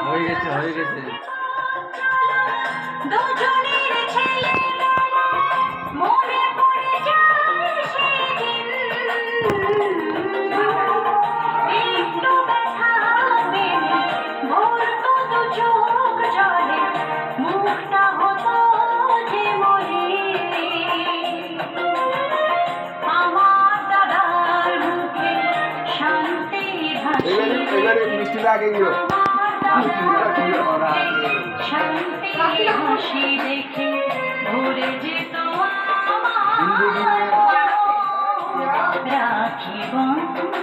হয়ে গেছে হয়ে গেছে। দুজনের ছেলে মনে পড়ে যায় সেদিন, একটু ব্যথা পেলে ভরতো দু চোখ জলে, মুখটা হতো যে মরে। আমার দাদার মুখে শান্তি হাসি, মিষ্টিটা আগে গিয়ে শান্তি হাসি দেখে ভরে যেত আমার রাখি বন্ধন।